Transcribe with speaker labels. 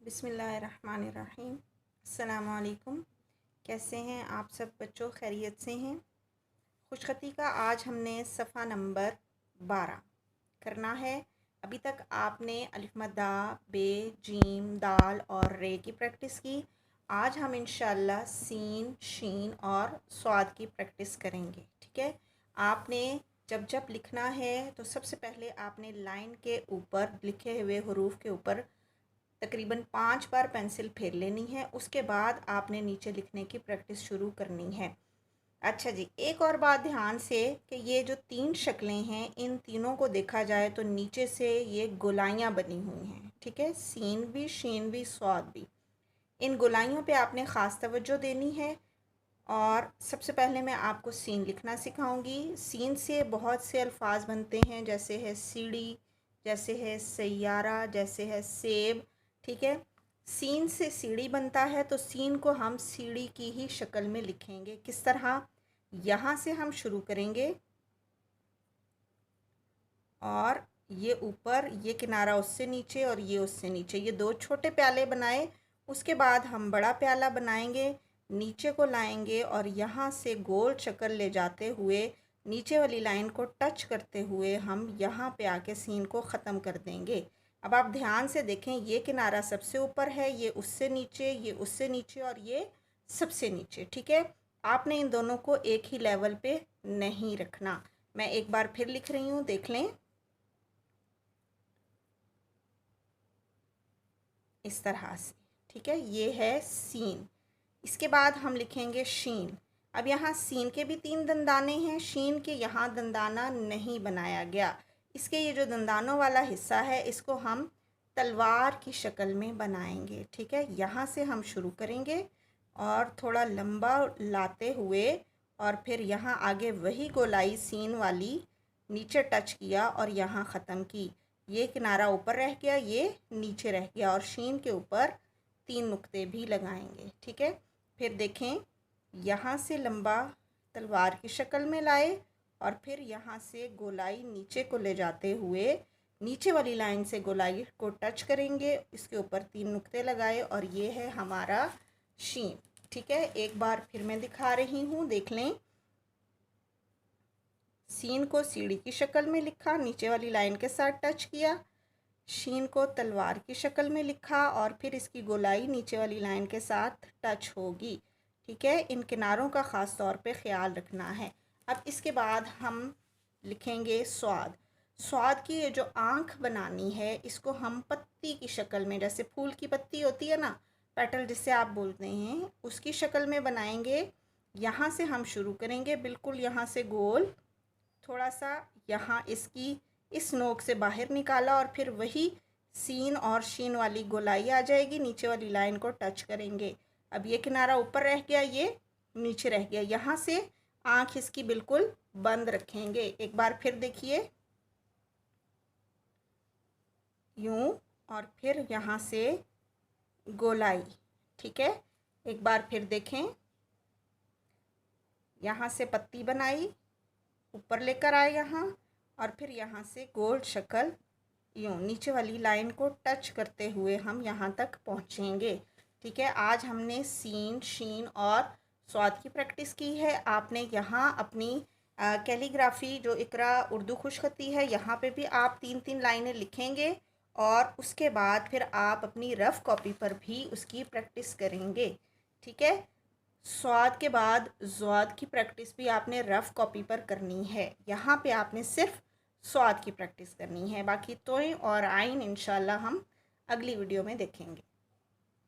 Speaker 1: बिस्मिल्लाहिर्रहमानिर्रहीम। अस्सलामुअलैकुम। कैसे हैं आप सब बच्चों? खैरियत से हैं? खुशखती का आज हमने सफ़ा नंबर 12 करना है। अभी तक आपने अलिफ मद्दा, बे, जीम, दाल और रे की प्रैक्टिस की। आज हम इंशाल्लाह सीन, शीन और स्वाद की प्रैक्टिस करेंगे। ठीक है, आपने जब जब लिखना है तो सबसे पहले आपने लाइन के ऊपर लिखे हुए हरूफ के ऊपर तकरीबन 5 बार पेंसिल फेर लेनी है। उसके बाद आपने नीचे लिखने की प्रैक्टिस शुरू करनी है। अच्छा जी, एक और बात ध्यान से कि ये जो 3 शक्लें हैं, इन तीनों को देखा जाए तो नीचे से ये गोलाइयाँ बनी हुई हैं। ठीक है, सीन भी, शीन भी, स्वाद भी। इन गोलाइयों पे आपने ख़ास तवज्जो देनी है। और सबसे पहले मैं आपको सीन लिखना सिखाऊंगी। सीन से बहुत से अल्फाज बनते हैं, जैसे है सीढ़ी, जैसे है सैयारा, जैसे है सेब। ठीक है, सीन से सीढ़ी बनता है तो सीन को हम सीढ़ी की ही शक्ल में लिखेंगे। किस तरह? यहाँ से हम शुरू करेंगे और ये ऊपर, ये किनारा उससे नीचे और ये उससे नीचे, ये 2 छोटे प्याले बनाए। उसके बाद हम बड़ा प्याला बनाएंगे, नीचे को लाएंगे और यहाँ से गोल शक्ल ले जाते हुए नीचे वाली लाइन को टच करते हुए हम यहाँ पे आके सीन को ख़त्म कर देंगे। अब आप ध्यान से देखें, ये किनारा सबसे ऊपर है, ये उससे नीचे, ये उससे नीचे और ये सबसे नीचे। ठीक है, आपने इन दोनों को एक ही लेवल पे नहीं रखना। मैं एक बार फिर लिख रही हूँ, देख लें। इस तरह से। ठीक है, ये है सीन। इसके बाद हम लिखेंगे शीन। अब यहाँ सीन के भी 3 दंदाने हैं, शीन के यहाँ दंदाना नहीं बनाया गया। इसके ये जो दंदानों वाला हिस्सा है, इसको हम तलवार की शक्ल में बनाएंगे। ठीक है, यहाँ से हम शुरू करेंगे और थोड़ा लंबा लाते हुए और फिर यहाँ आगे वही गोलाई सीन वाली नीचे टच किया और यहाँ ख़त्म की। ये किनारा ऊपर रह गया, ये नीचे रह गया और शीन के ऊपर 3 नुक्ते भी लगाएंगे। ठीक है, फिर देखें, यहाँ से लंबा तलवार की शक्ल में लाए और फिर यहाँ से गोलाई नीचे को ले जाते हुए नीचे वाली लाइन से गोलाई को टच करेंगे, इसके ऊपर 3 नुक्ते लगाए और ये है हमारा शीन। ठीक है, एक बार फिर मैं दिखा रही हूँ, देख लें। सीन को सीढ़ी की शक्ल में लिखा, नीचे वाली लाइन के साथ टच किया। शीन को तलवार की शक्ल में लिखा और फिर इसकी गोलाई नीचे वाली लाइन के साथ टच होगी। ठीक है, इन किनारों का ख़ास तौर पे ख्याल रखना है। अब इसके बाद हम लिखेंगे स्वाद। स्वाद की ये जो आँख बनानी है, इसको हम पत्ती की शक्ल में, जैसे फूल की पत्ती होती है ना, पेटल जिसे आप बोलते हैं, उसकी शक्ल में बनाएंगे। यहाँ से हम शुरू करेंगे, बिल्कुल यहाँ से गोल, थोड़ा सा यहाँ इसकी इस नोक से बाहर निकाला और फिर वही सीन और शीन वाली गोलाई आ जाएगी, नीचे वाली लाइन को टच करेंगे। अब ये किनारा ऊपर रह गया, ये नीचे रह गया। यहाँ से आँख इसकी बिल्कुल बंद रखेंगे। एक बार फिर देखिए, यूं, और फिर यहाँ से गोलाई। ठीक है, एक बार फिर देखें, यहाँ से पत्ती बनाई, ऊपर लेकर आए यहाँ और फिर यहाँ से गोल शक्ल, यूँ नीचे वाली लाइन को टच करते हुए हम यहाँ तक पहुँचेंगे। ठीक है, आज हमने सीन, शीन और स्वाद की प्रैक्टिस की है। आपने यहाँ अपनी कैलीग्राफी जो इकरा उर्दू खुशखती है, यहाँ पे भी आप 3-3 लाइनें लिखेंगे और उसके बाद फिर आप अपनी रफ़ कॉपी पर भी उसकी प्रैक्टिस करेंगे। ठीक है, स्वाद के बाद ज़्वाद की प्रैक्टिस भी आपने रफ़ कॉपी पर करनी है। यहाँ पे आपने सिर्फ स्वाद की प्रैक्टिस करनी है, बाकी तोय और आइन इंशाल्लाह हम अगली वीडियो में देखेंगे।